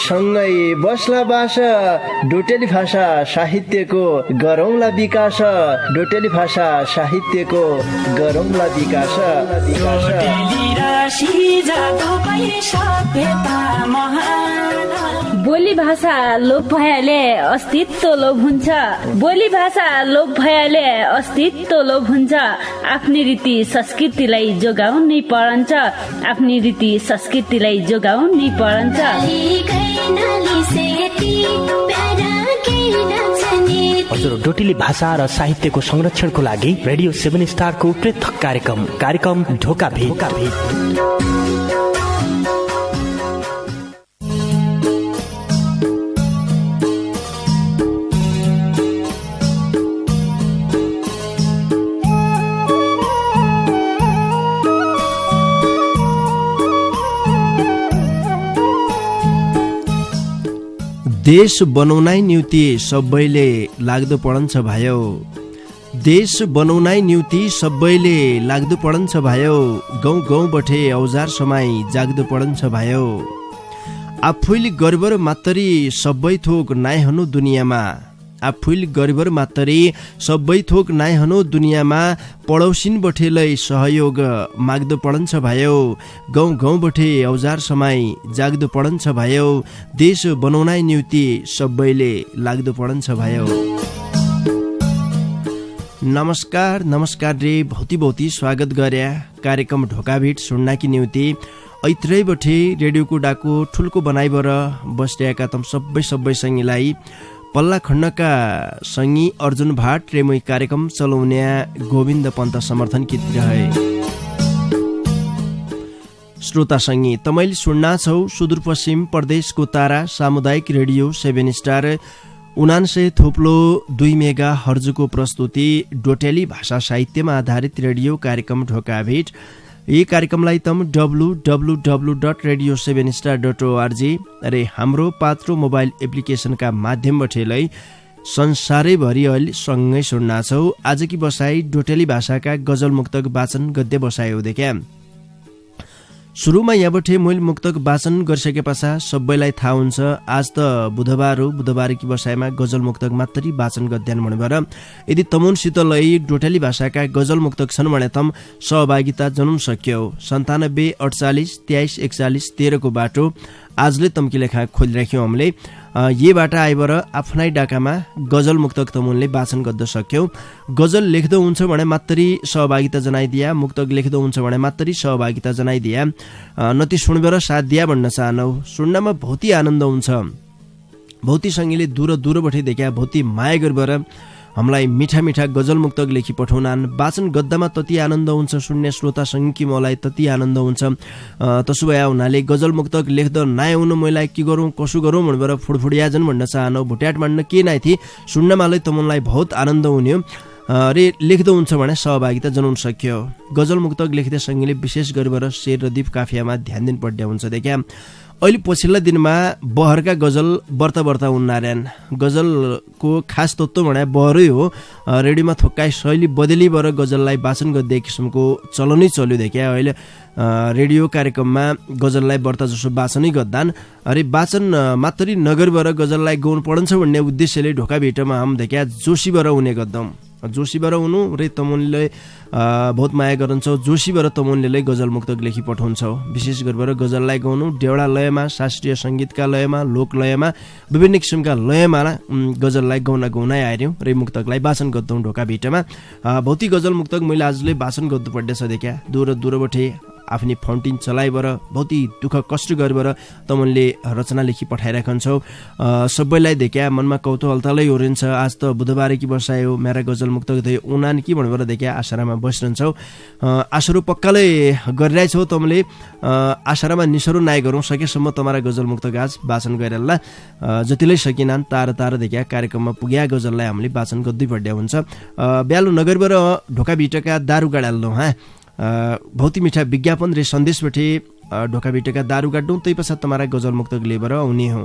सँगै बस्ला बास डोटेली भाषा साहित्यको गरौँला विकास डोटेली भाषा साहित्यको गरौँला विकास बोली भाषा लोप भएले अस्तित्व लोप हुन्छ बोली भाषा लोप भएले अस्तित्व लोप हुन्छ आफ्नै रीति संस्कृतिलाई जोगाउनै पर्छ आफ्नै रीति संस्कृतिलाई जोगाउनै पर्छ हजुर डोटेली भाषा र साहित्यको संरक्षणको लागि रेडियो 7 स्टारको पृथक कार्यक्रम ढोका भेट देश बनाउनै निउति सबैले लाग्दो पढन्छ भयो देश बनाउनै निउति सबैले लाग्दो पढन्छ भयो गाउँ गाउँ बठे औजार समाई जाग्दो पढन्छ भयो आफूले गरिबर मात्रै सबै थोक नाइ हनु दुनियाँमा आफूले गरिबर मात्रै सबै थोक नाइ हनु दुनियाँमा पडौसिन बठेलै सहयोग माग्दो पढन्छ भयो गाउँ गाउँ बठे औजार समाई जाग्दो पढन्छ भयो देश बनाउनै निउति सबैले लाग्दो पढन्छ भयो। नमस्कार रे भौती स्वागत गर्या कार्यक्रम ढोका भेट सुन्नाकी निउति ऐत्रै बठे रेडियोको डाको ठुल्को बनाइबर बस्याका तम सबै संगीलाई पल्ला खण्डका संगी अर्जुन भाट रेमुई कार्यक्रम चलाउने गोविन्द पन्त समर्थन कित रहे श्रोता संगी तमैले सुन्ना छौ सुदूरपश्चिम प्रदेशको तारा सामुदायिक रेडियो 7 स्टार 99.2 मेगा हर्जको प्रस्तुति डोटेली भाषा साहित्यमा आधारित रेडियो कार्यक्रम ढोका भेट यी कार्यक्रमलाई तम www.radio7star.org अरे हाम्रो पात्रो मोबाइल एप्लिकेशनका माध्यमबाट संसारैभरि अहिले सँगै सुन्ना छौ। आजकी बसाई डोटेली भाषाका गजल मुक्तक वाचन गद्य बसाइ हो देखा सुरुमा यहाँबाट मैले मुक्तक वाचन गरिसके पश्चात सबैलाई थाहा हुन्छ आज त बुधबार हो बुधबारकी बसाइमा गजल मुक्तक मात्रै वाचन गद्यान भन्नुभएर यदि तमुनसित लै डोटेली भाषाका गजल मुक्तक छन् भने तम सहभागिता जनाउन सक्यौ 97 48 23 41 13 को बाटो आजले तम्की लेखा खोलिराख्यौँ हामीले ये बाटा आइबर आफ्नै डाकामा गजल मुक्तक तमुनले वाचन गर्न सक्यौ। गजल लेख्दो हुन्छ भने मात्रै सहभागिता जनाइदिया मुक्तक लेख्दो हुन्छ भने मात्रै सहभागिता जनाइदिया नति सुनबेर साथ दिया भन्न चाहनौ। सुन्नमा बहुती आनन्द हुन्छ बहुती संगीले दूरबाट देखा बहुती माया गरेर हामीलाई मिठा गजल मुक्तक लेखी पठाउनान् वाचन गद्दामा तति आनन्द हुन्छ सुन्ने श्रोता संगी मलाई तति आनन्द हुन्छ तसो भए हुनाले गजल मुक्तक लेख्दा नाइ हुनु मलाई के गरौँ कसो गरौँ भनेर फुडफुडियाजन भन्न चाहनु भुट्याट मान्न के नाइ थी सुन्नमालाई तमलाई बहुत आनन्द हुने रे लेख्दो हुन्छ भने सहभागिता जनाउन सक्यो। गजल मुक्तक लेख्दै संगीले विशेष गरेर शेर र दीप काफियामा ध्यान दिन पर्ने हुन्छ देखा अहिले पछिल्ला दिनमा बहरका गजल वर्ता उन्नार्यान गजलको खास तत्त्व भने बहरै हो रेडियोमा थोक्काइ शैली बदलीबाट गजललाई वाचन गर्दै किसिमको चलनै चल्यो देखा अहिले रेडियो कार्यक्रममा गजललाई वर्ता जसो वाचनै गर्दान अरे वाचन मात्रै नगरबाट गजललाई गाउनु पर्छ भन्ने उद्देश्यले ढोका भेटमा हम देखा जोशीबाट हुने गर्दम जोशीबाट हुनु रे तमुनले बहुत माया गर्छौ जोशीबाट तमुनले गजल मुक्तक लेखी पठाउँछौ। विशेष गरेर गजललाई गाउनु देउडा लयमा शास्त्रीय संगीतका लयमा लोक लयमा विभिन्न किसिमका लयमा गजललाई गाउनै आर्यौं रे मुक्तकलाई वाचन गर्दौ ढोका भेटमा भौतिक गजल मुक्तक मैले आजले वाचन गर्नु पर्दैछ देखा दूरबाट आफ्नी फाउन्टेन चलाइबर बहुती दुःख कष्ट गरेर तमनले रचना लेखी पठाइराखन्छौ। सबैलाई देखा मनमा कौतूहलतालै ओरिन्छ आज त बुधबारकी बसायो मेरा गजल मुक्तक थियो उनान के भनेर देखा आशारामा बसिरहन्छौ आशरो पक्काले गरिरहेछौ तमले आशारामा निसरो नाइ गरौँ सकेसम्म तमारा गजल मुक्तक आज वाचन गरेला जतिलै सकिनान् तार देखा कार्यक्रममा पुग्या गजललाई हामीले वाचन गर्दै पर्ने हुन्छ। ब्यालो नगरबाट ढोका भिटका दारु गाडाल्नु बहुती मिठा विज्ञापन रे सन्देशबाट ढोका भिटका दारु गाड्नु तै पश्चात तमारा गजल मुक्तक लिएर आउने हो।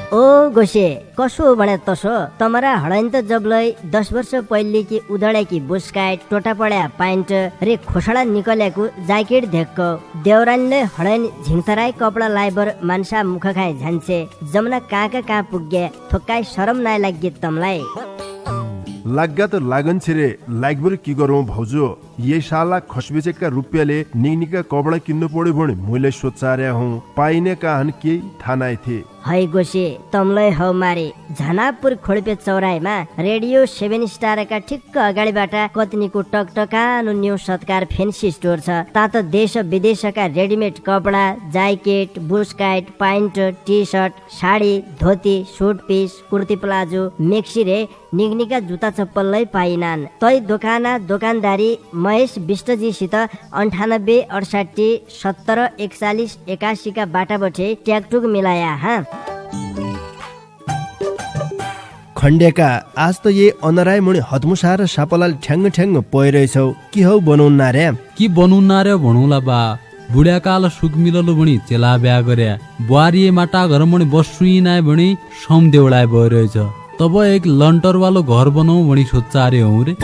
ओ गोसे कसो बने तसो तमरा हडाइन त जबलै 10 वर्ष पहिले कि उदडेकी बुस्काइट टोटा पड्या पाइन्ट रे खोसडा निकलेको ज्याकेट धेक्क देउरानीले हडाइन झिङथराई कपडा लाइबर मान्छा मुख खाए झान्छे जमुना कहाँ पुग्गे थोक्काइ शरम नाइ लागि तमलाई लाग्गा त लागन छिरे लागबर की गरौँ भाउजू ये साला खसबेचेका रुपियाँले निका कपडा किन्नु पर्यो भने मैले सोचार्या हुँ पाइने काहन केही थाहा नाइ थिए है गोसे तमलै हौ मारे झनापुर खोडपे चौराहीमा रेडियो 7 स्टारका ठिक्क अगाडिबाट कतनीको टकटकानो न्यू सत्कार फेन्सी स्टोर छ तात देश विदेशका रेडिमेड कपडा ज्याकेट बुस्काइट pant T shirt sari dhoti suit piece kurti palazzo maxi रे निगनिका जुत्ता चप्पलै पाइनान् तै दोकानदारी महेश विष्टजीसित 98 68 70 41 81 का बाटाबटे ट्याकटुक मिलाया हा खण्डेका आज त ये अनराय मुनि हतमुसा र सापलाल ठ्याङ्ग ठ्याङ्ग पइरहेछौ कि हौ बनाउन रे कि बनाउन रे भणौला बा बुढ्या काल सुख मिललो भणी चेला ब्या गर्या बुहारी माटा घर मणि बसुई नाय भणी सम देउलाय भइरहेछ तब एक लन्टर वालो घर बनाऊ भणी सोच्चारे हौ रे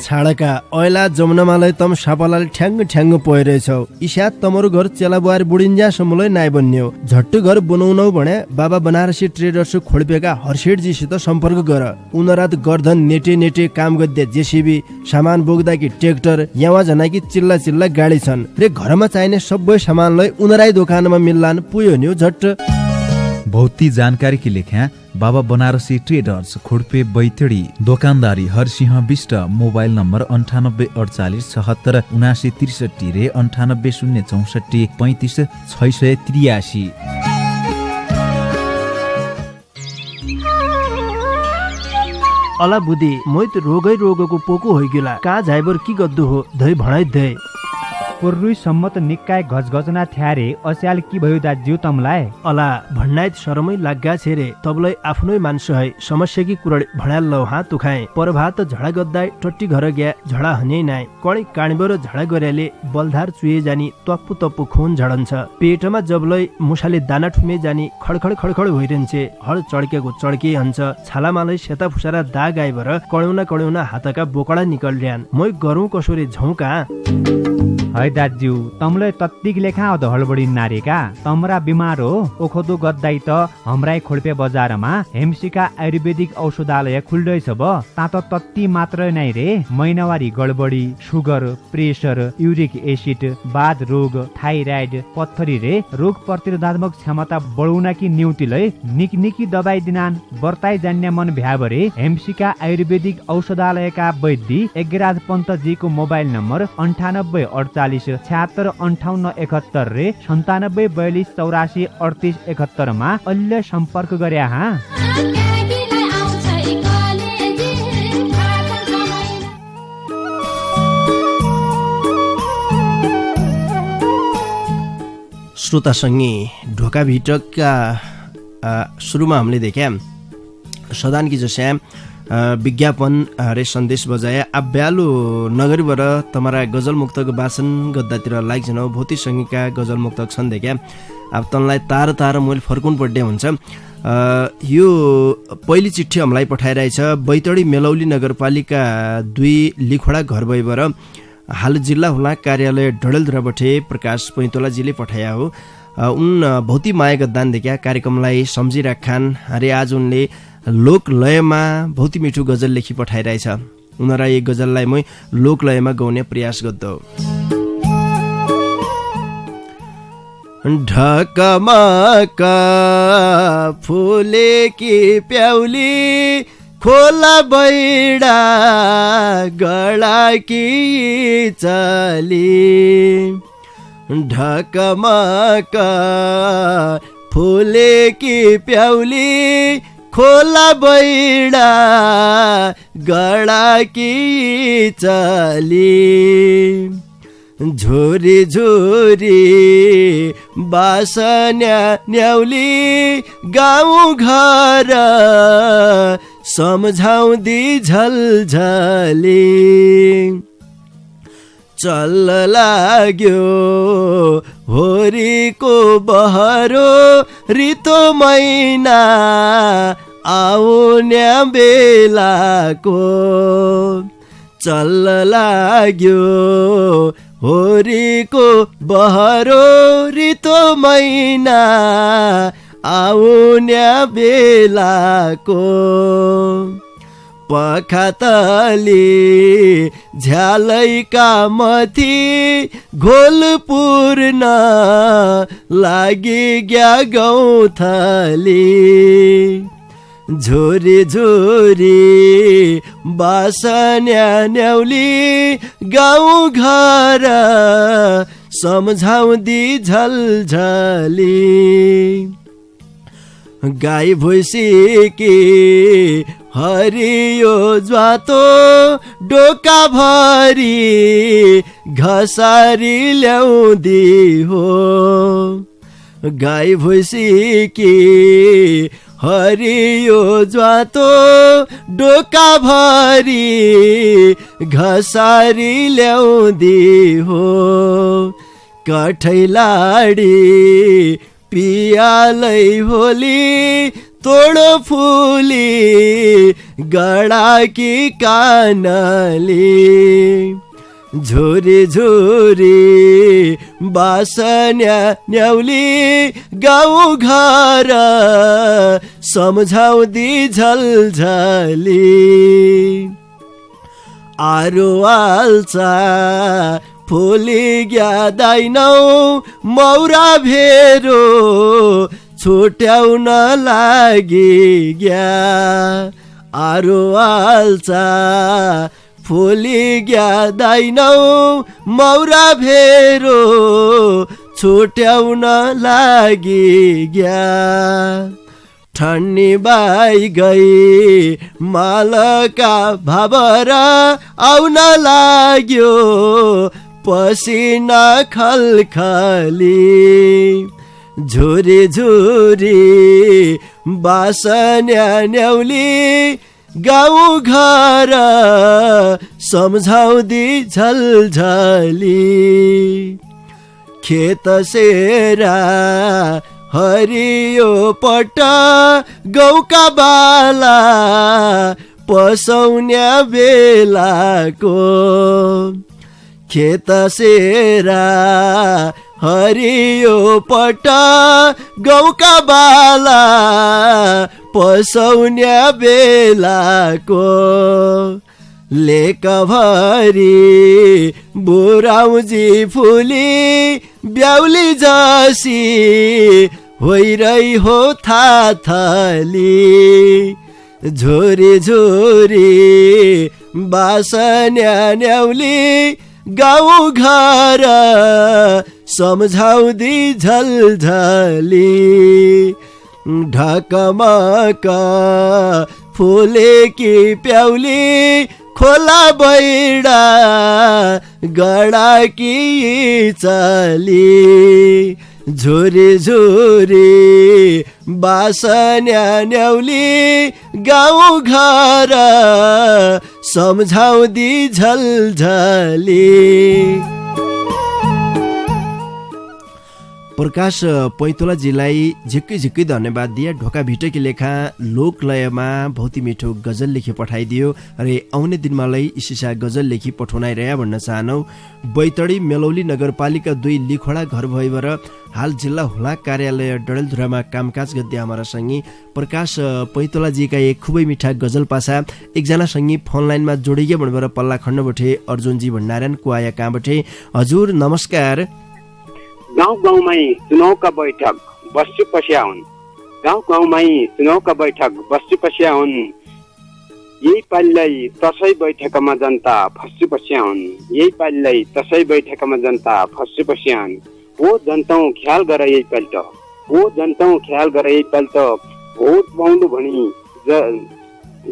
छाडका ऐला जमुनामालाई तम सापालाले ठ्याङ्ग ठ्याङ्ग पइरहेछौ इसा तमरो घर चेला बुहारी बुढिन्जासम्मलाई नाइ बन्न्यो झट्ट घर बनाउनौ भने बाबा बनारसी ट्रेडर्स खोल्पेका हर्षेटजीसित सम्पर्क गर उनरात गर्धन नेटे काम गद्दे जेसीबी सामान बोक्दाकी ट्र्याक्टर यावा जनाकी चिल्ला गाडी छन् रे घरमा चाहिने सबै सामानलाई उनराई दोकानमा मिल्लान पुयो न्यू झट्ट बहुती जानकारी की लेख्या बाबा बनारसी ट्रेडर्स खोडपे बैतडी दोकानदारी हरसिंह विष्ट मोबाइल नम्बर 9848767963 रे 9806435683। अला बुद्धि मोइत रोगको पोको होइगेला का झाइबर की गद्दु हो धै भणाइ धै पुर्रुई सम्मत निक्काय गजगजना थ्यारे अस्याल की भयो दाज्यू तमलाई अला भन्नाइत शरमै लाग्गा छेरे तबलाई आफ्नै मान्छे है समस्या की कुरा भणाल लौ हात तुखाए परभात झडा गद्दाई टट्टी घर गया झडा हने नाइ कणी काणीबर झडा गरेले बलधार चुए जानी तप्पु तप्पु खून झडन्छ पेटमा जबलै मुसाले दाना ठुमे जानी खडखड भइरहन्छे हड चड्केको चड्के हन्छ छालामालै सेता फुसारा दाग आइबर कणौना हातका बोकडा निकल्ड्यान मै गरौँ कसोरे झौका है दाज्यू तमलाई तत्तिक लेखा अध हडबडी नारेका तमरा बिमार हो ओखदो गद्दाई त हमराई खोल्पे बजारमा हेमसिका आयुर्वेदिक औषधालय खुल्दैछ ब तात तत्ति मात्र नै रे महिनावारी गडबडी सुगर प्रेसर युरिक एसिड बाध रोग थाइराइड पत्थरी रे रोग प्रतिरोधात्मक क्षमता बढाउन कि न्यूतिलै निकनिकी दबाई दिनान बर्ताई जान्ने मन भ्याबरे हेमसिका आयुर्वेदिक औषधालयका वैद्य एगराज पन्तजीको मोबाइल नम्बर 9848765871 रे 9742843871 मा अहिले सम्पर्क गरे हा। श्रोता संगी ढोका भिटकका सुरुमा हामीले देख्या सदान की जस्या विज्ञापन रे सन्देश बजाए आब्यालो नगरीबाट तमरा गजल मुक्तक वाचन गद्दातिर लाइक जनाउ भौतिक संगीतका गजल मुक्तक छन् देख्या अब तनलाई तार मैले फर्कुन पड्डे हुन्छ। यो पहिली चिठी हामीलाई पठाइरहेछ बैतडी मेलौली नगरपालिका 2 लिखोडा घर भइबर हाल जिल्ला हुला कार्यालय डडेलधुराबठे प्रकाश पैतोलाजीले पठाया हो उन भौती माया गद्दान देख्या कार्यक्रमलाई सम्झिराखान अरे आज उनले लोकलयमा भौती मिठो गजल लेखी पठाइरहेछ उनरा एक गजललाई मै लोकलयमा गाउने प्रयास गर्दौ। ढकमका फुलेकी प्याउली खोला बैडा गडाकी चली ढकमका फुलेकी प्याउली खोला बैडा गडाकी चली झोरी झोरी बासन्या न्याउली गाउँ घर सम्झाउँदी झलझली चल्न लाग्यो होरीको बहरो रितो महिना आउने बेलाको चल्न लाग्यो होरीको बहरो रितो महिना आउने बेलाको पखातली झ्यालैका मथि घोल पूर्ण लागि ग्या गौथली झोरी झोरी बासन्या न्याउली गाउँ घर सम्झाउँदी झलझली गाई भैँसीकी हरियो ज्वातो डोका भरी घसारी ल्याउँदी हो गाई भैँसीकी हरियो ज्वातो डोका भरी घसारी ल्याउँदी हो कठैलाडी पियालै होली तोडो फुली गडाकी कानली झोरी झोरी बासन्या न्याउली गाउँ घर सम्झाउँदी झलझली आरो आल्चा फुली ग्यादैनौ मौरा भेरो छुट्याउन लागि ग्या आरो आल्चा फुली ग्यादैनौ मौरा भेरो छुट्याउन लागि ग्या ठन्नी बाई गई मालका भाबरा आउन लाग्यो पसिना खलखली झोरी झोरी बासन्या न्याउली गाउँ घर सम्झाउँदी झलझली खेत सेरा हरियो पट्टा गौका बाला पसौन्या बेलाको खेत सेरा हरियो पट्टा गौका बाला पसौन्या बेलाको लेकभरि बुराउजी फुली ब्याउली जसी होइरही हो थाथली झोरी झोरी बासन्या न्याउली गाउँ घर सम्झाउँदी झलझली ढकमक फुलेकी प्याउली खोला बैडा गडाकी चली झोरी झोरी बासन्या न्याउली गाउँ घर सम्झाउँदी झलझली प्रकाश पैतोलाजीलाई झिक्कै झिक्कै धन्यवाद दिए ढोका भिटकी लेखा लोकलयमा बहुत मिठो गजल लेखी पठाइदियो र आउने दिनमालाई इसिसा गजल लेखी पठाउनाइरह्या भन्न चाहनौ बैतडी मेलौली नगरपालिका 2 लिखोडा घर भइबर हाल जिल्ला हुलाक कार्यालय डडेलधुरामा कामकाज गर्दै हमारा संगी प्रकाश पैतोलाजीका एक खुबै मिठा गजल पासा एकजना संगी फोन लाइनमा जोडिगे भन्बर पल्ला खण्ड बठे अर्जुनजी भण्डारन कुआया कहाँ बठे हजुर नमस्कार गाउँ गाउँमै चुनावका बैठक बस्छु पस्या हुन् गाउँ गाउँमै चुनावका बैठक बस्छु पस्या हुन् यही पालिलाई तसै बैठकमा जनता फस्छु पस्या हुन् यही पालिलाई तसै बैठकमा जनता फस्छु पस्या हुन् ओ जनताउ ख्याल गर यही पल्ट ओ जनताउ ख्याल गर यही पल्ट भोट पाउनु भनी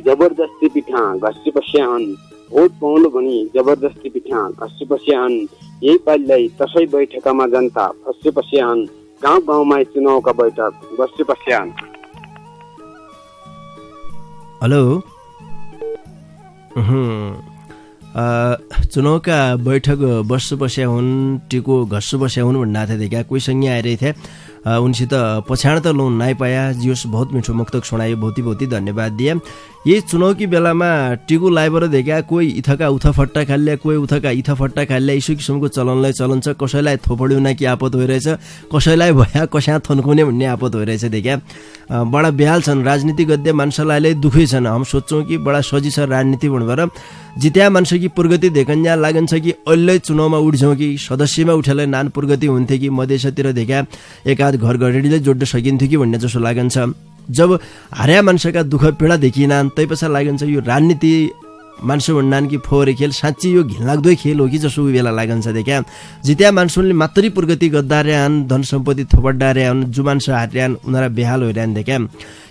जबरजस्ती पिठा घस्छु पस्या हुन् भोट पाउनु भनी जबरजस्ती पिठा घस्छु पस्या हुन् यही पालिलाई तसै बैठकमा जनता फस्छु पस्या हुन् गाउँ गाउँमा चुनावका बैठक बस्छु पस्या हुन्। हेलो चुनावका बैठक बस्छु बस्या हुन् टिको घस्छु बस्या हुन् भन्ने थिए देखा कोही सँगै आइरहेको थिए उनसित पछाड त लोन नाइ पाया जियोस् बहुत मिठो मुक्तक सुनायो बहुत बहुत धन्यवाद दिए यही चुनाव की बेलामा टिकु लाइबर देखा कोही इथका उथफट्टा खाल्ल्या कोही उथका इथफट्टा खाल्ल्या यसो किसिमको चलनलाई चलन छ कसैलाई थोपड्युना कि आपत भइरहेछ कसैलाई भया कस्या थन्कुने भन्ने आपत भइरहेछ देखा बडा बेहाल छन् राजनीति गद्दे मान्छेलाई दुखै छन् हम सोच्छौँ कि बडा सजी छ राजनीति भनेर जित्या मान्छे कि प्रगति देखन्या लागन्छ कि अहिले चुनावमा उठ्छौँ कि सदस्यमा उठेलाई नान प्रगति हुन्थ्यो कि मधेसतिर देखा एकाध घर घरेडीले जोड्न सकिन्थ्यो कि भन्ने जस्तो लागन्छ जब हार्या मान्छेका दुःख पीडा देखिनान् तै पछा लागन्छ यो राजनीति मान्छे भन्नान् कि फोहोरे खेल साँच्ची यो घिनलाग्दो खेल हो कि जसो बेला लागन्छ देखा जित्या मान्छेले मात्रै प्रगति गद्दार्यान् धन सम्पत्ति थोपड्डार्यान् जो मान्छे हार्यान् उनीहरू बेहाल होइरहन् देखा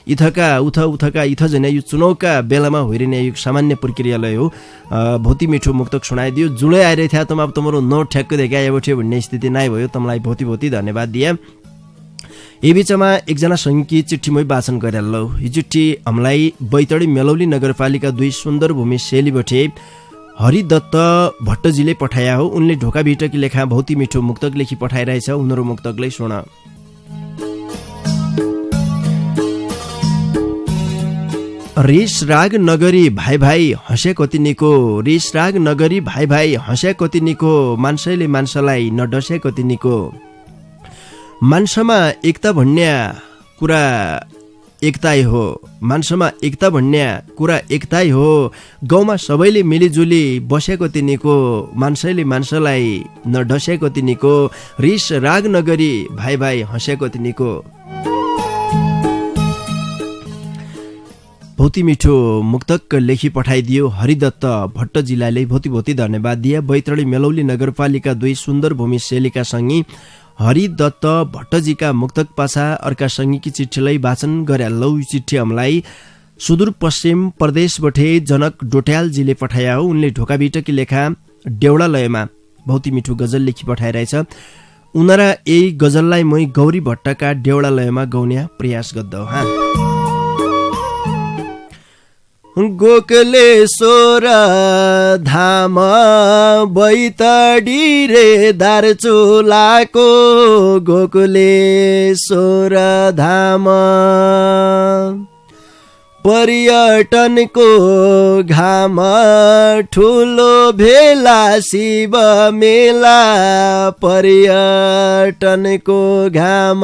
इथका उथका इथ जने यो चुनावका बेलामा होइरहने यो सामान्य प्रक्रियालाई हो बहुत मिठो मुक्तक सुनाइदियो जुलै आइरहेको थियो तम अब तमरो नोट ठ्याक्क देखा एबोठ्यो भन्ने स्थिति नै भयो तमलाई बहुत बहुत धन्यवाद दिए यी बीचमा एकजना सङ्घीय चिठी मै वाचन गरेर लौ यो चिठी हामीलाई बैतडी मेलौली नगरपालिका 2 सुन्दर भूमि सेलीबटे हरिदत्त भट्टजीले पठाया हो उनले ढोका भिटकी लेखा बहुत मिठो मुक्तक लेखी पठाइरहेछ उनीहरू मुक्तकलाई सुन रिस राग नगरी भाइ भाइ हँसे कति निको रिस राग नगरी भाइ भाइ हँसे कति निको मान्छेले मान्छेलाई नडसे कति निको मान्छेमा एकता भन्ने कुरा एकताई हो मान्छेमा एकता भन्ने कुरा एकताई हो गाउँमा सबैले मिलिजुली बसेको तिनीको मान्छेले मान्छेलाई नडसेको तिनीको रिस राग नगरी भाइ भाइ हँसेको तिनीको बहुत मिठो मुक्तक लेखी पठाइदियो हरिदत्त भट्टजीलाई बहुत बहुत धन्यवाद दिए बैतडी मेलौली नगरपालिका 2 सुन्दर भूमि सेलीका सङ्गी हरिदत्त भट्टजीका मुक्तक पाछा अर्का सङ्गीकी चिठीलाई वाचन गरे लौ चिठी हामीलाई सुदूरपश्चिम प्रदेशबाटै जनक डोट्यालजीले पठाया हो उनले ढोका भिटकी लेखा देउडालयमा बहुत मिठो गजल लेखी पठाइरहेछ उनीहरू यही गजललाई मै गौरी भट्टका देउडालयमा गाउने प्रयास गर्दौ गोकलेश्वर धाम बैतडी रे दार्चुलाको गोकलेश्वर धाम पर्यटनको घाम ठुलो भेला शिव मेला पर्यटनको घाम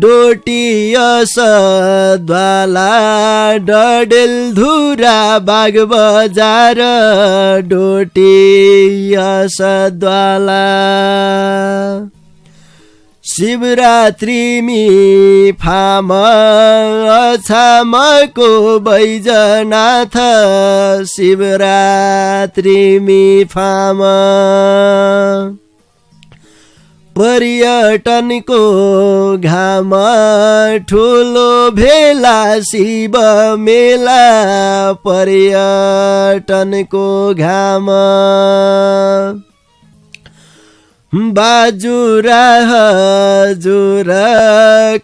डोटियस द्वाला डडेलधुरा बाग बजार डोटियस द्वाला शिवरात्रि मी फाम अछामको बैजनाथ शिवरात्रि मी फाम पर्यटनको घाम ठुलो भेला शिव मेला पर्यटनको घाम बाजुरा हजुर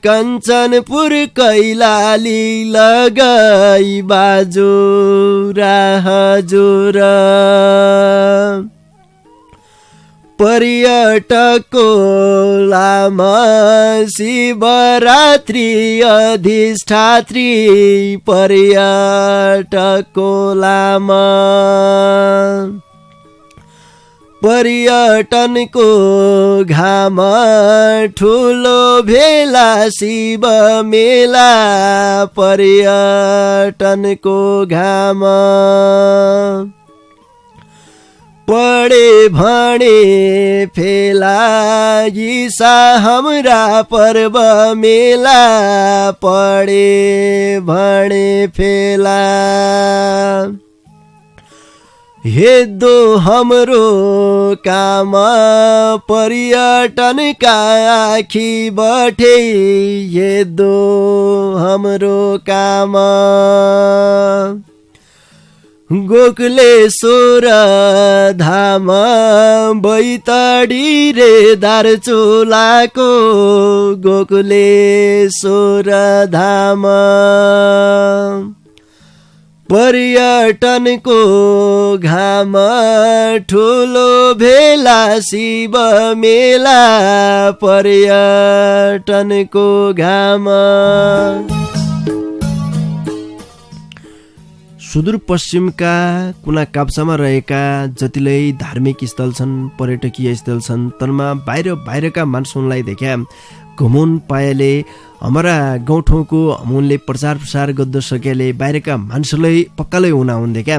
कञ्चनपुर कैलाली लगाई बाजुरा हजुर पर्यटकको लामा शिवरात्रि अधिष्ठात्री पर्यटकको लामा पर्यटनको घाम ठुलो भेला शिव मेला पर्यटनको घाम पढे भने फेला ईसा हाम्रा पर्व मेला पढे भने फेला हेदो हाम्रो काम पर्यटनका आखी बठे हेदो हाम्रो काम गोकलेश्वर धाम बैतडी रे दार्चुलाको गोकलेश्वर धाम पर्यटनको घाम ठुलो भेला शिव मेला पर्यटनको घाम। सुदूरपश्चिमका कुना काप्चामा रहेका जतिलै धार्मिक स्थल छन्, पर्यटकीय स्थल छन्, तनमा बाहिर बाहिरका मान्छौलाई देख्या घुमुन पाएले हमारा गाउँठाउँको हमुनले प्रचार प्रसार गद्द सकेले बाहिरका मान्छेलाई पक्कालै हुना हुन्थे क्या।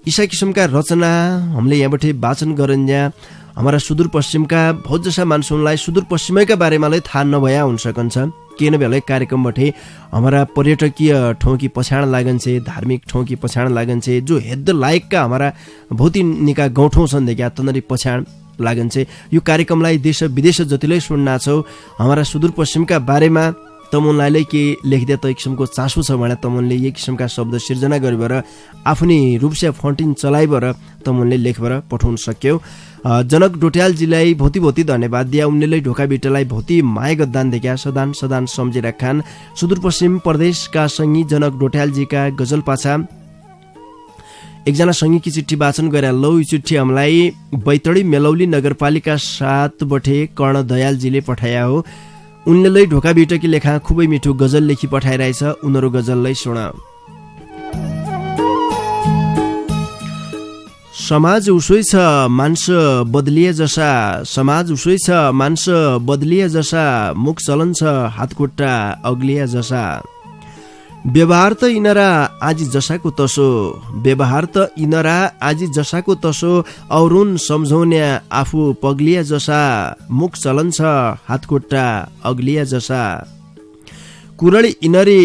यसा किसिमका रचना हामीले यहाँबाट वाचन गरन्जा हमारा सुदूरपश्चिमका बहुत जसा मान्छौलाई सुदूरपश्चिमैका बारेमालाई थाहा नभया हुन सकन्छ। केन बेलै कार्यक्रमबाट हमारा पर्यटकीय ठाउँ की पछाण लागन्छे, धार्मिक ठाउँ की पछाण लागन्छे, जो हेद्द लायकका हमारा बहुती निका गाउँठाउँ छन् देखा तनरी पछाण लागन्छे। यो कार्यक्रमलाई देश विदेश जतिलै सुन्ना छौ हमारा सुदूरपश्चिमका बारेमा तमुनलाई के लेख्दै त एक किसिमको चासो छ भने तमुनले एक किसिमका शब्द सिर्जना गरिबर आफ्नै रूपसे फन्टिन चलाइबर तमुनले लेखबर पठाउन सक्यौ। जनक डोट्यालजीलाई भौती भौती धन्यवाद दिया। उनले ढोका बिटलाई भौती माया गद्दान देख्या सदान सदान सम्झेर खान। सुदूरपश्चिम प्रदेशका सङ्गी जनक डोट्यालजीका गजल पाछा एकजना सङ्गीकी चिठी वाचन गरे। लौ यो चिठी हामीलाई बैतडी मेलौली नगरपालिका 7 बटे कर्ण दयालजीले पठाया हो। उनले ढोका बिटकी लेखा खुबै मिठो गजल लेखी पठाइरहेछ। उनीहरू गजललाई सुन। समाज उसै छ मान्छे बदलिए जसा, समाज उसै छ मान्छे बदलिए जसा, मुख चलन छ हातखुट्टा अग्लिए जसा। व्यवहार त इनरा आज जसाको तसो, व्यवहार त इनरा आज जसाको तसो, औरुन सम्झौने आफू पग्लिए जसा, मुख चलन छ हातखुट्टा अग्लिए जसा। कुरडी इनरी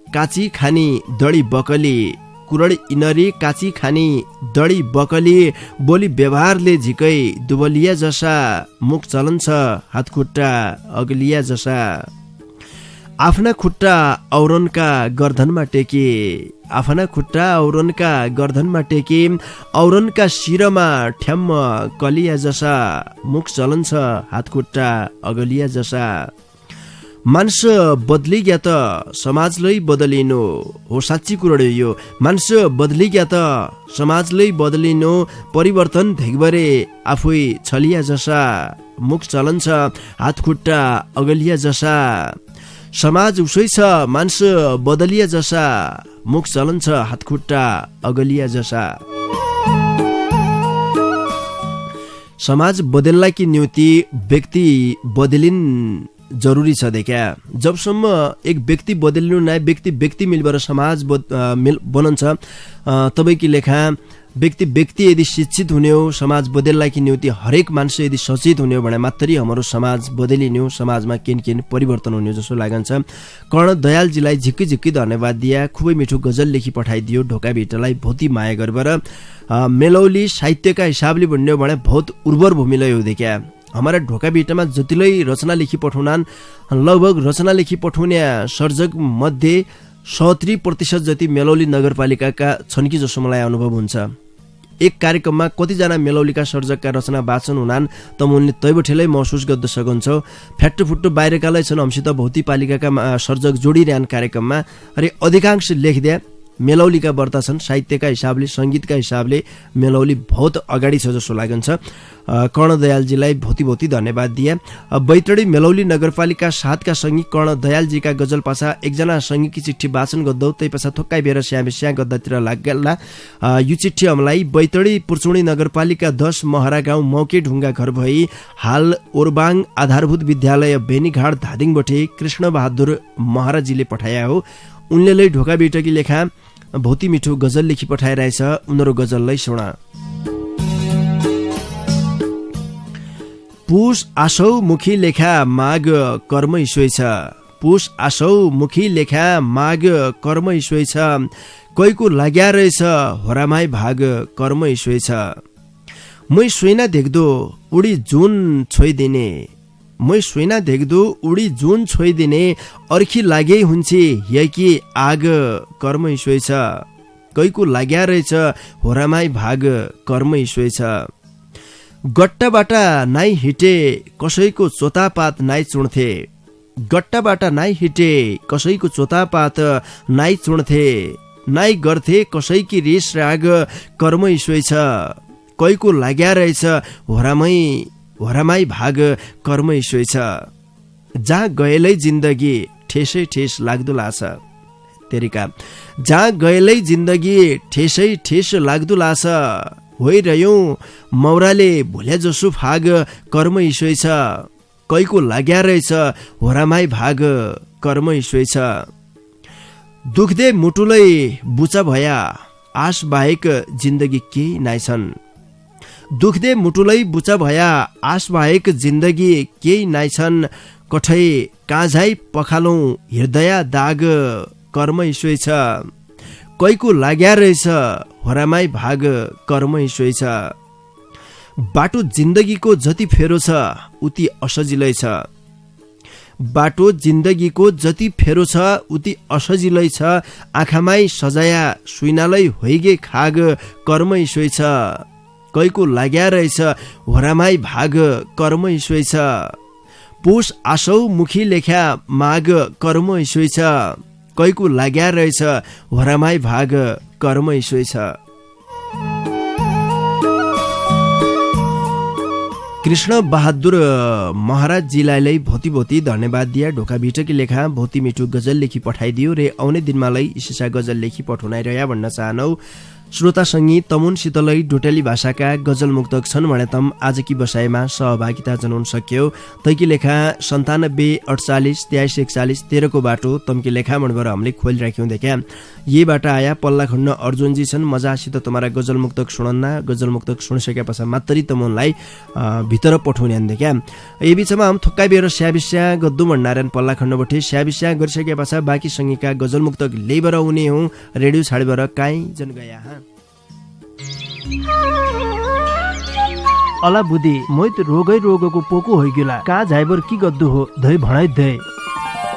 काची खानी दडी बकली, कुरडी इनरी काची खानी दडी बकली, बोली व्यवहारले झिकै दुबलिया जसा, मुख चलन छ हातखुट्टा अग्लिया जसा। आफ्ना खुट्टा औरनका गर्दनमा टेके, आफ्ना खुट्टा औरनका गर्दनमा टेके, औरनका शिरमा ठ्याम्म कलिया जसा, मुख चलन छ हातखुट्टा अगलिया जसा। मान्छे बदली गया त समाजलाई बदलिनु हो, साँच्ची कुरो यो। मान्छे बदली गया त समाजलाई बदलिनु, परिवर्तन धेगबरे आफै छलिया जसा, मुख चलन छ हातखुट्टा अगलिया जसा। समाज उसै छ मान्छे बदलिया जसा, मुख चलन छ हातखुट्टा अगलिया जसा। समाज बदल्ला की नियुति व्यक्ति बदलिन जरुरी छ देखा। जबसम्म एक व्यक्ति बदलिनु नआए व्यक्ति मिलबर समाज बनन्छ। तपाईकी लेखा व्यक्ति यदि शिक्षित हुने हो, समाज बदल्ला की नियुति हरेक मान्छे यदि सचेत हुने हो भने मात्रै हाम्रो समाज बदलिने हो, समाजमा केन परिवर्तन हुने जस्तो लागन्छ। कर्ण दयालजीलाई झिक्की झिक्की धन्यवाद दिया। खुबै मिठो गजल लेखी पठाइदियो। ढोका भिटलाई बहुती माया गरेर मेलौली साहित्यका हिसाबले भन्ने हो भने बहुत उर्वर भूमिलाई हो देखा। हमारा ढोका बिटामा जतिलै रचना लेखी पठाउनान् लगभग रचना लेखी पठाउने सर्जक मध्ये 70% जति मेलौली नगरपालिकाका छन् कि जसो मलाई अनुभव हुन्छ। एक कार्यक्रममा कतिजना मेलौलीका सर्जकका रचना वाचन हुनान् त उनले तैबठेलै महसुस गर्न सक्छौ। फ्याट्टो फुट्टो बाहिरकालाई छन् हमसित भौती पालिकाका सर्जक जोडिरहन कार्यक्रममा। अरे अधिकांश लेखिदिया मेलौलीका वर्ता छन्। साहित्यका हिसाबले सङ्गीतका हिसाबले मेलौली बहुत अगाडि छ जस्तो लागन्छ। कर्ण दयालजीलाई भौती धन्यवाद दिए। बैतडी मेलौली नगरपालिका 7 का सङ्गी कर्ण दयालजीका गजल पाछा एकजना सङ्गीकी चिठी वाचन गर्दौ। तै पाछा थोक्काइ बेर स्या गद्दातिर लाग्ला। यो चिठी हामीलाई बैतडी पुर्चुणी नगरपालिका 10 महरा गाउँ मौके ढुङ्गा घर भई हाल ओरबाङ आधारभूत विद्यालय बेनीघाट धादिङबटे कृष्ण बहादुर महराजीले पठाया हो। उनले ढोका बेटकी लेखा भौती मिठो गजल लेखी पठाइरहेछ। उनीहरू गजललाई सुना। पुष आसौ मुखी लेखा माग कर्म ईश्वै छ, पुष आसौ मुखी लेखा माग कर्म ईश्वै छ, कोहीको लाग्या रहेछ होरामाई भाग कर्म ईश्वै छ। मै सुइना देख्दो उडी जुन छोइदिने, मै सुइना देख्दो उडी जुन छोइदिने, अर्खी लागे हुन्छे यकी आग कर्म ईश्वै छ, कोहीको लाग्या रहेछ होरामाई भाग कर्म ईश्वै छ। गट्टाबाट नाइ हिटे कसैको चोतापात नाइ चुड्थे, गट्टाबाट नाइ हिटे कसैको चोतापात नाइ चुड्थे, नाइ गर्थे कसैकी रिस राग कर्म ईश्वै छ कैको लाग्या रहेछ होरामाई भाग कर्म ईश्वै छ जहाँ गएलै जिन्दगी ठेसै ठेस लाग्दो लाछ तेरिका जहाँ गएलै जिन्दगी ठेसै ठेस लाग्दो लाछ होइरह्यौं मौराले भुल्या जसो भाग कर्म ईश्वै छ कैको लाग्या रहेछ होरामाई भाग कर्म ईश्वै छ दुख्दे मुटुलै बुचा भया आश बाहेक जिन्दगी केही नाइछन् दुख्दे मुटुलै बुचा भया आश बाहेक जिन्दगी केही नाइछन् कठै काझाइ पखालौं हृदय दाग कर्म ईश्वै छ कैको लाग्या रहेछ होरामाई भाग कर्म ईश्वै छ बाटो जिन्दगीको जति फेरो छ उति असजिलै छ बाटो जिन्दगीको जति फेरो छ उति असजिलै छ आँखामै सजाया सुइनालै होइगे खाग कर्म ईश्वै छ कैको लाग्या रहेछ होरामाई भाग कर्म ईश्वै छ पुष आशौ मुखी लेख्या माग कर्म ईश्वै छ कैको लाग्या रहेछ होरामाई भाग कर्म ईश्वै छ कृष्ण बहादुर महाराजजीलाई भोती भोती धन्यवाद दिया ढोका भिटकी लेखा भोती मिठो गजल लेखी पठाइदियो रे आउने दिनमा इसिसा गजल लेखी पठाउनाइ रह्या भन्न चाहनौ श्रोता संगी तमुन शीतलै डोटेली भाषाका गजल मुक्तक छन् भने तम आजकी बसाइमा सहभागिता जनाउन सक्यो तैकी लेखा 97 48 23 41 13 को बाटो तमकी लेखा मनबर हामीले खोल राख्यौं देख्या ये बाटा आया पल्ला खण्ड अर्जुन जी छन् मजासित तुम्हारा गजल मुक्तक सुनन्ना गजल मुक्तक सुनिसके पछा मात्रै तमुनलाई भित्र पठाउने देख्या यी बीचमा हम थुक्का बेर स्याबिस्या गद्दु भण्डारन पल्ला खण्डबाट स्याबिस्या गरिसके पछा बाँकी संगीका गजल मुक्तक लेबर हुने हौ रेडियो छाडबर काई जन गया अला बुद्धि मोइत रोगै रोगको पोको होइगेला का झाइबर की गद्दु हो धै भणाइ धै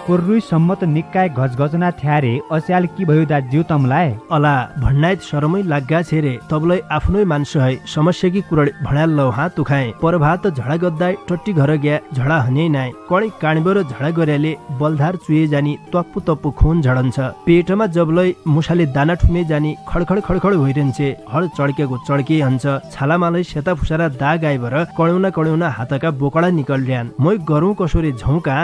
पुर्रुई सम्मत निकाय गजगजना थ्यारे अस्याल की भयो दाज्यू तमलाई अला भन्नाइत शरमै लाग्गा छेरे तबलै आफ्नै मान्छे है समस्या की कुरड भणाल लौ हात तुखाए परभात झडा गद्दाई टट्टी घर गया झडा हन्यै नाइ कणी काणीबर झडा गर्याले बलधार चुए जानी तप्पु तप्पु खून झडन्छ पेटमा जबलै मुसाले दाना ठुमे जानी खडखड खडखड भइरहन्छे हड चड्केको चड्के हन्छ छालामालै सेता फुसारा दाग आइबर कणौना हातका बोकडा निकल्ड्यान मै गरौँ कसोरे झौका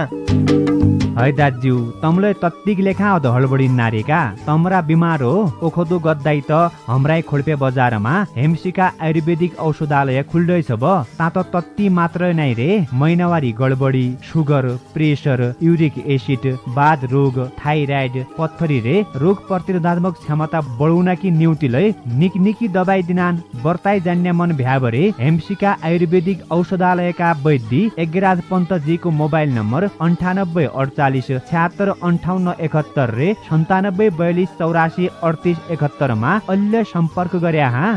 है दाज्यू तमले तत्तिक लेखा अध हडबडी नारेका तमरा बिमार हो ओखदो गद्दाई त हमराई खोल्पे बजारमा हेमसिका आयुर्वेदिक औषधालय खुल्दैछ ब तात तत्ति मात्र नै रे महिनावारी गडबडी सुगर प्रेसर युरिक एसिड बाध रोग थाइराइड पत्थरी रे रोग प्रतिरोधात्मक क्षमता बढाउन कि न्युटिलै निकनिकी दबाई दिनान बर्ताई जान्ने मन भ्याबरे हेमसिका आयुर्वेदिक औषधालयका वैद्य एगराज पन्तजीको मोबाइल नम्बर 9848 76 58 71 रे 97 42 84 38 71 मा अहिले सम्पर्क गर्या हा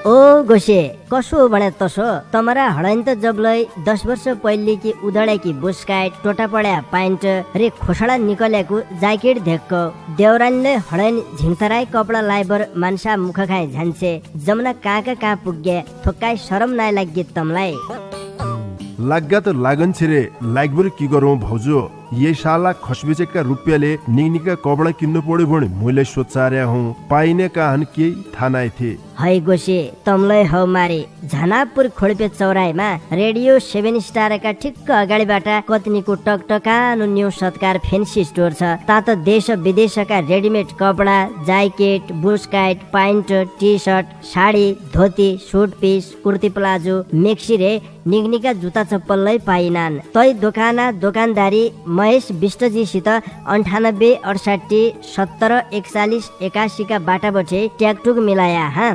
ओ गोसे कसो भने तसो तमरा हडाइन त जबलै 10 वर्ष पहिले कि उदडेकी बुस्काइट टोटा पड्या पाइन्ट रे खोसडा निकलेको ज्याकेट धेक्क देउरानीले हडाइन झिङथराई कपडा लाइबर मान्छा मुख खाए झ्यान्छे जमुना कहाँ पुग्गे थोक्काइ शरम नाइ लागि तमलाई लाग्गा त लागन छिरे लागबर की गरौँ भाउजू ये साला खसबेचेका रुपियाँले निका कपडा किन्नु पर्यो भने मैले सोचार्या हौ पाइने काहन केही थाहा नाइ थिए है गोसे तमलै हौ मारे झानापुर खोल्पे चौराहीमा रेडियो 7 स्टारका ठिक्क अगाडिबाट कतनीको टकटकानो न्यू सत्कार फेन्सी स्टोर छ तात देश विदेशका रेडिमेड कपडा ज्याकेट बुस्काइट pant T shirt sari dhoti suit piece kurti palazzo maxi रे निगनिका जुत्ता चप्पललाई पाइनान् तै दोकानदारी महेश विष्टजीसित 98 68 70 41 81 का बाटाबटे ट्याकटुक मिलाया हा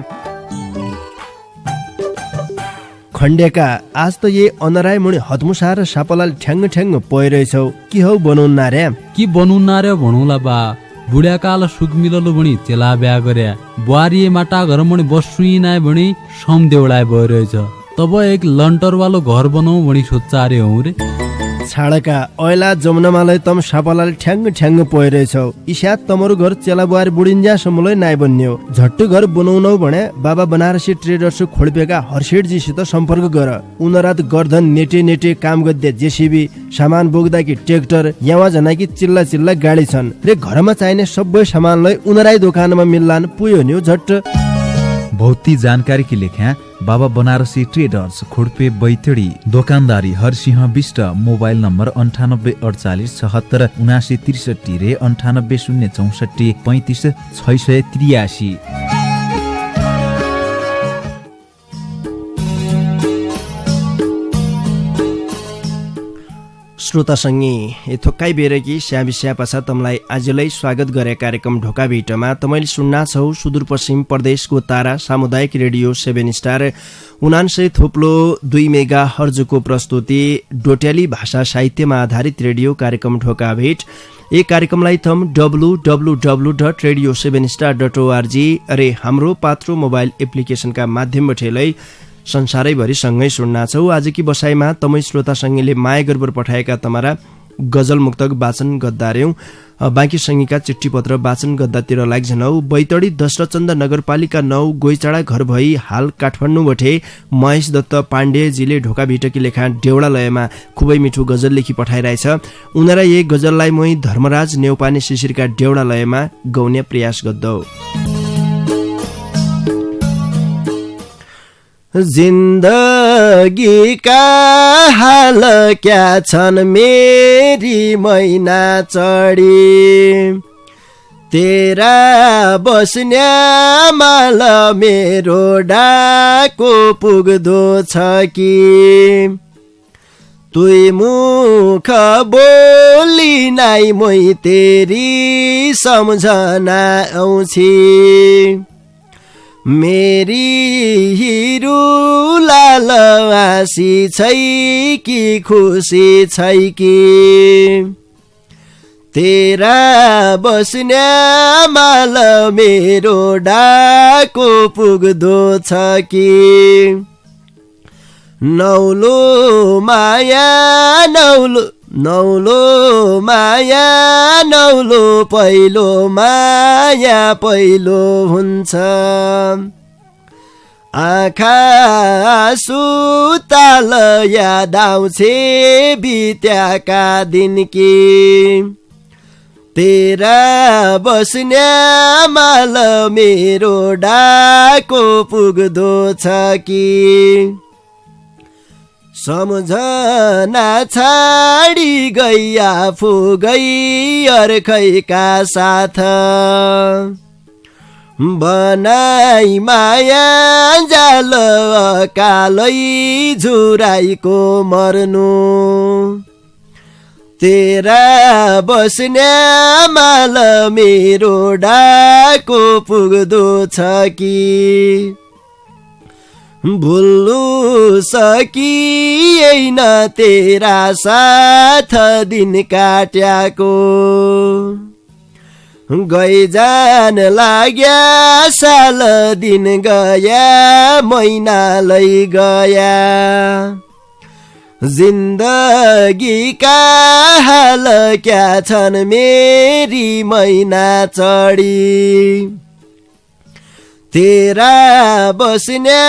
खण्डेका आज त ये अनराय मुनि हतमुसा र सापलाल ठ्याङ्ग ठ्याङ्ग पइरहेछौ कि हौ बनाउन रे कि बनाउन रे भणौला बा बुढ्याकाल सुख मिललो भणी चेला ब्या गर्या बुहारी माटा घर मणि बस्सुई नाय भणी सम देउलाय भइरहेछ तब एक लन्टर वालो घर बनाऊ भणी सोच्चा रे हौ रे छाडका ऐला जमुनामालाई तम सापालाले ठ्याङ्ग ठ्याङ्ग पोइरहेछौ इसा तमरो घर चेला बुहारी बुढिन्जासम्मलाई नाइ बन्यो झट्टु घर बनाउनौ भने बाबा बनारसी ट्रेडर्स खोल्पेका हर्षेटजीसित सम्पर्क गर उनरात गर्धन नेटे नेटे काम गद्दे जेसीबी सामान बोक्दा कि ट्र्याक्टर यावा जना कि चिल्ला चिल्ला गाडी छन् रे घरमा चाहिने सबै सामानलाई उनराई दोकानमा मिल्लान पुयो नि झट्ट भौती जानकारी की लेख्या बाबा बनारसी ट्रेडर्स खोडपे बैतडी दोकानदारी हरसिंह विष्ट मोबाइल नम्बर 9848767963 रे 9804435683। श्रोतासँगै थोक्काइ बेरकी स्याबी स्यापाछा तमलाई आजलाई स्वागत गरे कार्यक्रम ढोका भेटमा तपाईले सुन्ना छौ सुदूरपश्चिम प्रदेशको तारा सामुदायिक रेडियो 7 स्टार 99 थोप्लो 2 मेगा हर्जको प्रस्तुति डोट्याली भाषा साहित्यमा आधारित रेडियो कार्यक्रम ढोका भेट यी कार्यक्रमलाई तम www.radio7star.org अरे हाम्रो पात्रो मोबाइल एप्लिकेशनका माध्यमबाट संसारैभरि सँगै सुन्ना छौ। आजकी बसाइमा तमै श्रोता संगीले माया गर्बर पठाएका तमारा गजल मुक्तक वाचन गद्दार्यौं बाँकी संगीका चिट्ठी पत्र वाचन गद्दातिर लाग्छनौ। बैतडी दशरथचन्द नगरपालिका 9 गोइचाडा घर भई हाल काठमाडौँबाटे महेश दत्त पाण्डेजीले ढोका भिटकी लेखा देउडालयमा खुबै मिठो गजल लेखी पठाइरहेछ। उनीहरा यही गजललाई मै धर्मराज नेउपाने शिशिरका देउडालयमा गाउने प्रयास गद्दौ। जिन्दगी का हाल क्या छन् मेरी मैना चढी तेरा बस्न्या माल मेरो डाको पुग्दो छ कि तुई मुख बोली नाइ मै तेरी सम्झना आउँछि मेरी हिरू लाल आसी छै कि खुसी छै कि तेरा बस्न्या माल मेरो डाको पुग्दो छ कि नौलो माया नौलो माया नौलो पहिलो माया पहिलो हुन्छ आँखा सुताल याद आउँछे बित्याका दिन कि तेरा बस्न्या माल मेरो डाको पुग्दो छ कि सम्झना छाडी गई आफू गई अर्खैका साथ बनाई माया जाल कालै झुराइको मर्नु तेरा बस्न्या माल मेरो डाको पुग्दो छ कि भुल्नु सकिएन तेरा साथ दिन काट्याको गइजान लाग्या साल दिन गया महिना लै गया जिन्दगी का हाल क्या छन् मेरी मैना चढी तेरा बस्न्या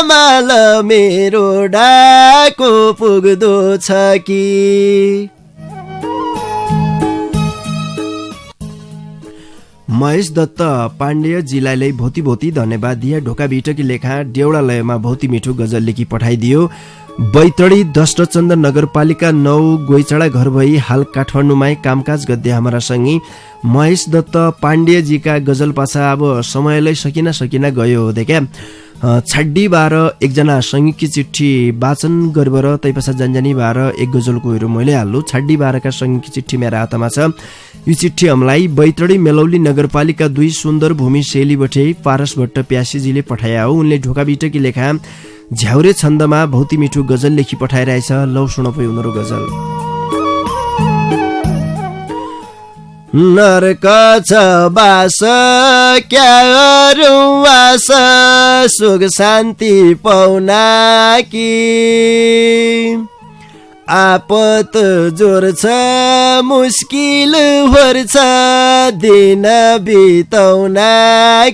माल मेरो डाको पुग्दो छ कि महेश दत्त पाण्डेजीलाई भौती भौती धन्यवाद दिया। ढोका भिटकी लेखा देउडालयमा भौती मिठो गजल लेखी पठाइदियो। बैतडी दशरथचन्द नगरपालिका 9 गोइचाडा घर भई हाल काठमाडौँमा कामकाज गद्दे हाम्रा सँगै महेश दत्त पाण्डेजीका गजल पाछा अब समयलाई सकिना गयो हो क्या छाड्डी बार एकजना सङ्गीतकी चिट्ठी वाचन गरेर तैपछा जानजानी बार एक गजलको हेरौँ मैले हाल्नु छाड्डी बारका सङ्गीतकी चिट्ठी मेरा हातमा छ। यो चिट्ठी हामीलाई बैतडी मेलौली नगरपालिका 2 सुन्दर भूमि शैलीबटे पारस भट्ट प्यासीजीले पठाया हो। उनले ढोका भिटकी लेखा झ्याउरे छन्दमा भौती मिठो गजल लेखी पठाइरहेछ। लौ सुनौ पै उनीहरू गजल। नरक छ बास क्या आस सुख शान्ति पाउना कि आपत जोर्छ मुस्किल पर्छ दिन बिताउन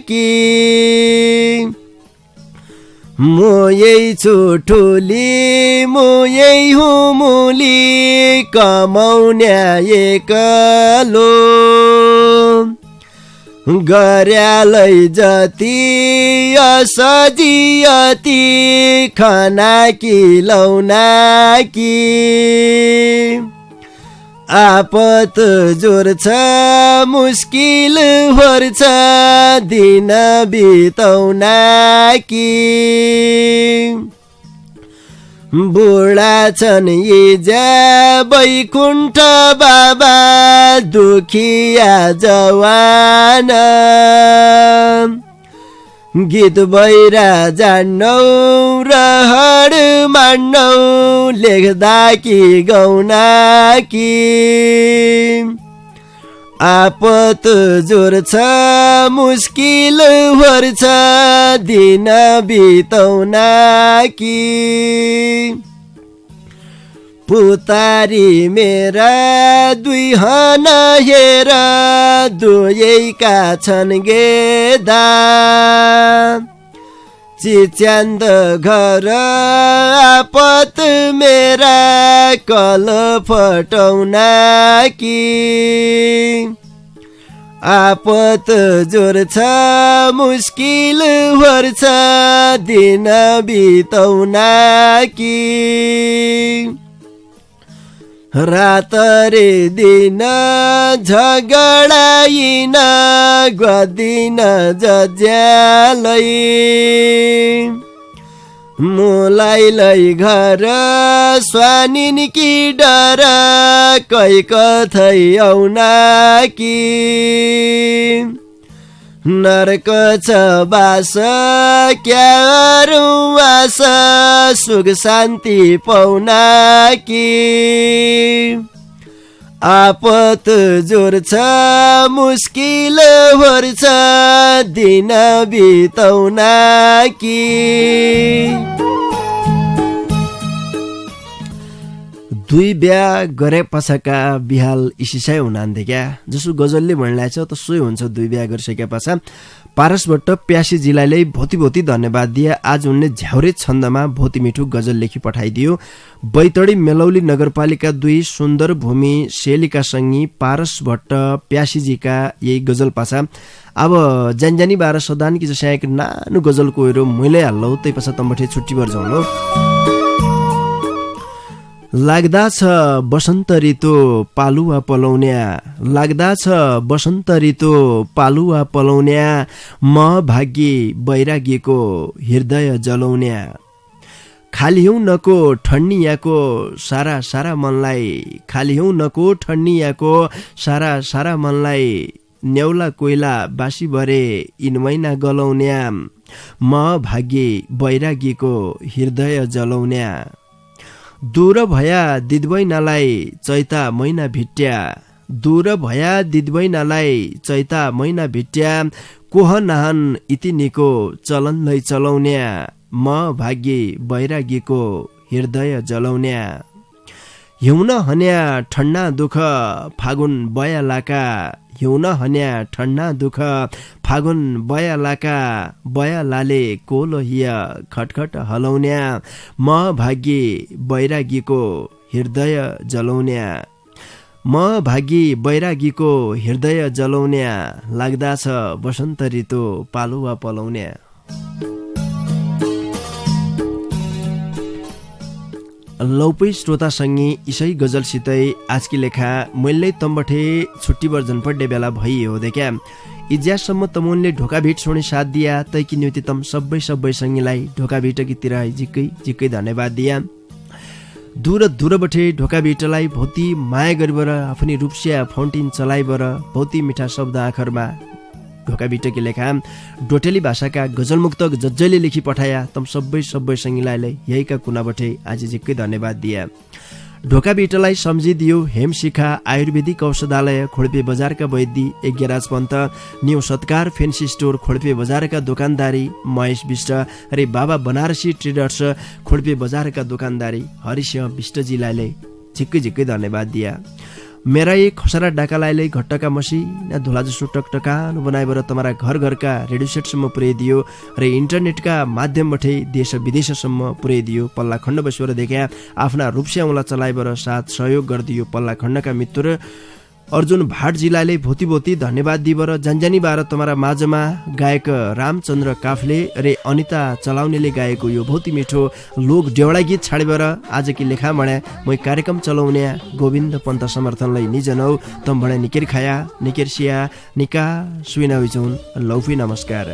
कि म यही छु ठुली म यही हुँ मुली कमाउने एकलो गर्यालै जति असजियति खाना कि लौना कि आपत जोर्छ मुस्किल पर्छ दिन बिताउन कि बुढा छन् इजा बैकुण्ठ बाबा दुखिया जवान गीत बहिरा जान्नौ रहर मान्नौ लेख्दा कि गाउना कि आपत जोर्छ मुस्किल पर्छ दिन बिताउन कि पुतारी मेरा दुई हन हेर दुयैका छन् गेदा चिच्यान्द घर आपत मेरा कल फटाउन कि आपत जोर्छ मुस्किल पर्छ दिन बिताउन कि रात रे दिन झगडाइन गदिन जज्यालै मुलाई लै घर स्वानिन कि डर कै कथै आउन कि नरक छ बास क्यारो आस सुख शान्ति पाउन कि आपत जोर्छ मुस्किल पर्छ दिन बिताउन कि दुई बिहा गरे पछाका बिहाल इसिसाइ हुनान्थे क्या जसो गजलले भन्ला छ तसै हुन्छ दुई बिहा गरिसके पछा पारसबाट प्यासी जिल्लाले भोती भोती धन्यवाद दिए आज उनले झ्याउरे छन्दमा भोती मिठो गजल लेखी पठाइदियो बैतडी मेलौली नगरपालिका 2 सुन्दर भूमि शेलिका संगी पारस भट्ट प्यासीजीका यही गजल पाछा अब जानजानी 12 सदान कि जसै एक नानु गजल कोइरो मैले हाल्लौ तै पछा तम्बठे छुट्टी बर जाउँ लाग्दा छ बसन्त ऋतु पालुवा पलाउन्या लाग्दा छ बसन्त ऋतु पालुवा पलाउन्या म भागी बैरागीको हृदय जलाउन्या खाली हौ नको ठन्नियाको सारा सारा मनलाई खाली हौ नको ठन्नियाको सारा सारा मनलाई न्याउला कोइला बासी भरे इनमैना गलाउन्या म भागी बैरागीको हृदय जलाउन्या दूर भया दिदबैनालाई चैता महिना भिट्या दूर भया दिदबैनालाई चैता महिना भिट्या कोह नाहन इति निको चलनलाई चलाउन्या म भागी बैरागीको हृदय जलाउन्या हिउन हन्या ठन्ना दुख फागुन बयालाका हिउन हन्या ठन्ना दुख फागुन बयालाका बयालाले कोलो हिया खटखट हलाउन्या म भागी बैरागीको हृदय जलाउन्या म भागी बैरागीको हृदय जलाउन्या लाग्दा छ बसन्त ऋतु पालुवा पलाउन्या लौपै श्रोतासँगै इसै गजलसितै आजकी लेखा मैले तम्बठे छुट्टी वर्जन पड्डे बेला भइयो देखा इज्यासम्म तमुनले ढोका भेट छोड्ने साथ दिया तैकी निम्ति तम सबै संगीलाई ढोका भेटकी तिर जिक्कै धन्यवाद दिया दूर दूरबठे ढोका भेटलाई भौती माया गरिबर आफ्नी रूपसिया फाउन्टेन चलाइबर भौती मिठा शब्द आखरमा ढोका बिटकी लेखा डोटेली भाषाका गजलमुक्तक जज्जैले लेखी पठाया तम सबै संगीलाई यहीका कुनाबठे आज जिक्कै धन्यवाद दिया ढोका बिटलाई सम्झिदियो हेमशिखा आयुर्वेदिक औषधालय खोडपे बजारका वैद्य Yagyaraj Pant, new Satkar fancy store Khodpe बजारका दोकानदारी महेश विष्ट रे बाबा बनारसी ट्रेडर्स खोडपे बजारका दोकानदारी हरिसिंह विष्टजीलाई झिक्कै झिक्कै धन्यवाद दिया। मेरा एक खसरा डाकालाई घट्टका मसिना धुला जसो टकटकानो बनाएर तमारा घर घरका रेडियो सेटसम्म पुर्याइदियो र इन्टरनेटका माध्यमबाटै देश विदेशसम्म पुर्याइदियो। पल्ला खण्ड बसेर देखा आफ्ना रूपस्याउला चलाइबर साथ सहयोग गरिदियो। पल्ला खण्डका मित्र अर्जुन भाटजीलाई भोती भोती धन्यवाद दिबर जन्जानी बार तमारा माझमा गायक रामचन्द्र काफले रे अनिता चलाउनेले गाएको यो भौती मिठो लोक डेवडा गीत छाडेर आज कि लेखा बढ्या मै कार्यक्रम चलाउने गोविन्द पन्त समर्थनलाई निजनौ तम बढ्या निकेर खाया निकेर सिया निका सुइना विचौन लौफी नमस्कार।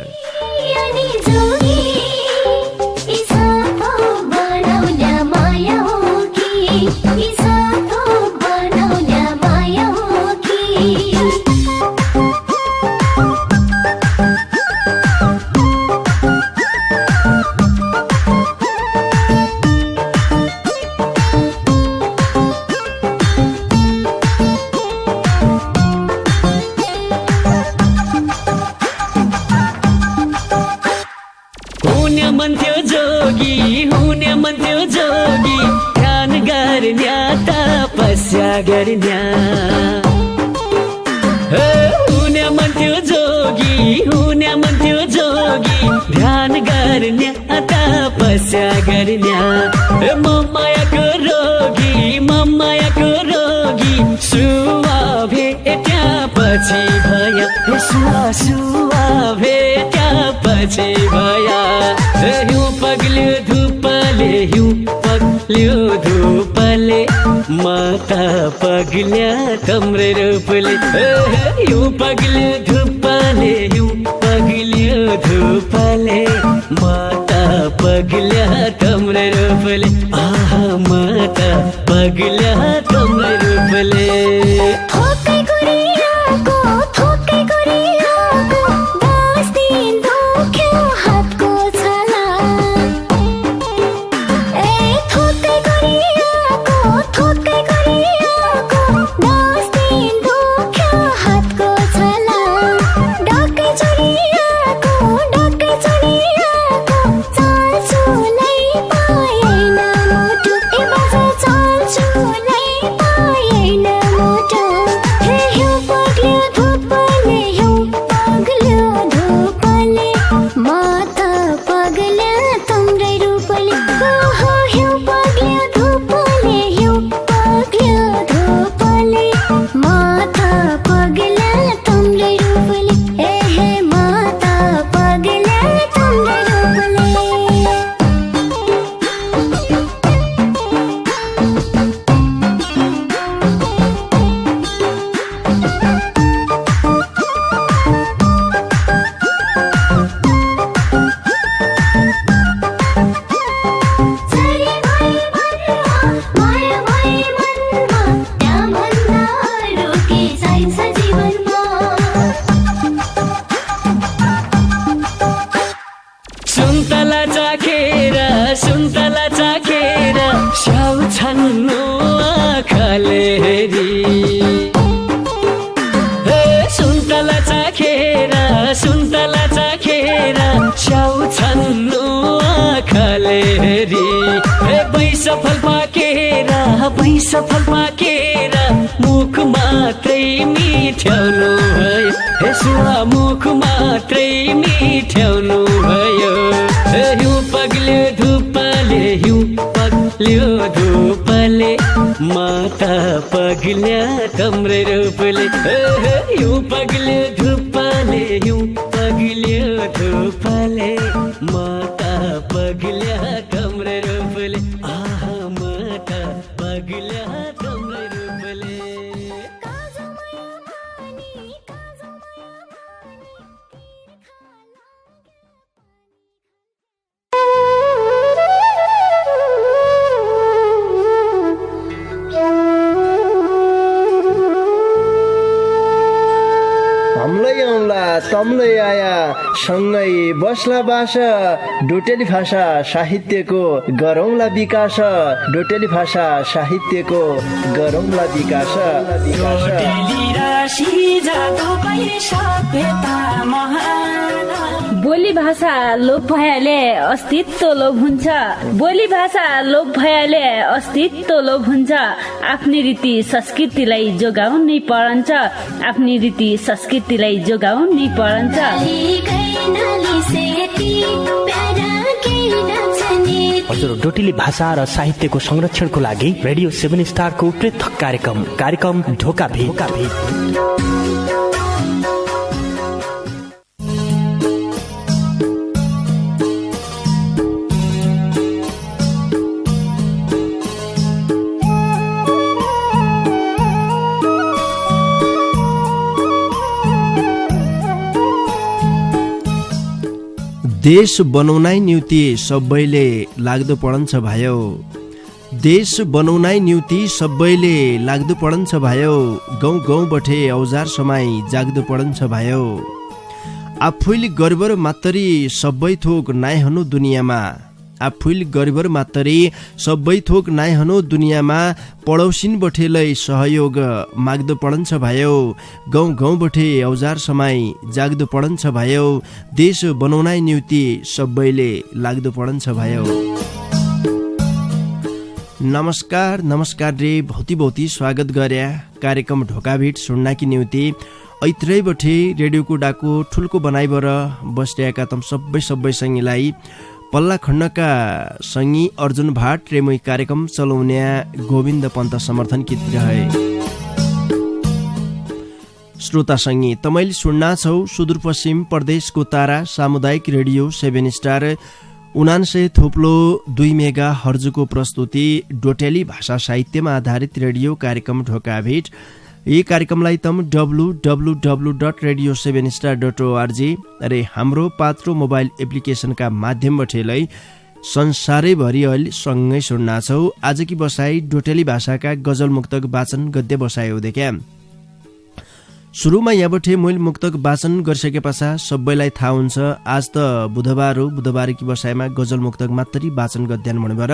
गर्न्या हुने मन थियो जोगी हुने मन थियो जोगी ध्यान गर्न्या तपस्या गर्न्या म मायाको रोगी सुवा भेट्या पछि भया सुवा भेट्या पछि भया हिउँ पग्ल्यो धुपले माता पग्ल्या तम्रे रूपले हिउँ पग्ल्यो धुपले माता पग्ल्या तम्रे रूपले आहा माता पग्ल्या तम्रे रूपले सफल पाकेर मुख मात्रै मिठ्याउनु भयो यसुवा मुख मात्रै मिठ्याउनु भयो हिउँ पग्ल्यो धुपले माता पग्ल्या तम्रे रूपले हिउँ पग्ल्यो धुपले माता पग्ल्या तम्रे रूपले आहा माता पग्ल्या तम्रे रूपले तम्लै आया सँगै बस्ला बास डोटेली भाषा साहित्यको गरौँला विकास डोटेली भाषा साहित्यको गरौँला विकास बोली भाषा लोप भएले अस्तित्व लोप हुन्छ बोली भाषा लोप भएले अस्तित्व लोप हुन्छ आफ्नै रीति संस्कृतिलाई जोगाउनै परन्छ आफ्नै रीति संस्कृतिलाई जोगाउनै परन्छ हजुर डोटेली भाषा र साहित्यको संरक्षणको लागि रेडियो 7 स्टारको पृथक कार्यक्रम ढोका भेट देश बनाउनै निम्ति सबैले लाग्दो पढन्छ भयो देश बनाउनै निम्ति सबैले लाग्दो पढन्छ भयो गाउँ गाउँ बठे औजार समाई जाग्दो पढन्छ भयो आफूले गरिबर मात्रै सबै थोक नाइ हनु दुनियाँमा आफूले गरिबर मात्रै सबै थोक नाइ हनु दुनियाँमा पडौसिन बठेलै सहयोग माग्दो पढन्छ भयो गाउँ गाउँ बठे औजार समाई जाग्दो पढन्छ भयो देश बनाउनै निम्ति सबैले लाग्दो पढन्छ भयो। नमस्कार रे भौती स्वागत गर्या कार्यक्रम ढोकाभिट सुन्नाकी निम्ति ऐत्रै बठे रेडियोको डाको ठुल्को बनाइबर बस्याका तम सबै सँगीलाई पल्ला खण्डका सङ्गी अर्जुन भाट रेमुई कार्यक्रम चलाउने गोविन्द पन्त समर्थन कित रहे श्रोता सङ्गी तमैले सुन्ना छौ सुदूरपश्चिम प्रदेशको तारा सामुदायिक रेडियो 7 स्टार 99.2 मेगा हर्जको प्रस्तुति डोटेली भाषा साहित्यमा आधारित रेडियो कार्यक्रम ढोका भेट यी कार्यक्रमलाई तम www.radio7star.org अरे हाम्रो पात्रो मोबाइल एप्लिकेशनका माध्यमबाट संसारैभरि अहिले सँगै सुन्ना छौ। आजकी बसाई डोटेली भाषाका गजल मुक्तक वाचन गद्य बसाइ हो देखा सुरुमा यहाँबाट मैले मुक्तक वाचन गरिसके पछाडि सबैलाई थाहा हुन्छ आज त बुधबार हो बुधबारकी बसाइमा गजल मुक्तक मात्रै वाचन गद्यान भनेर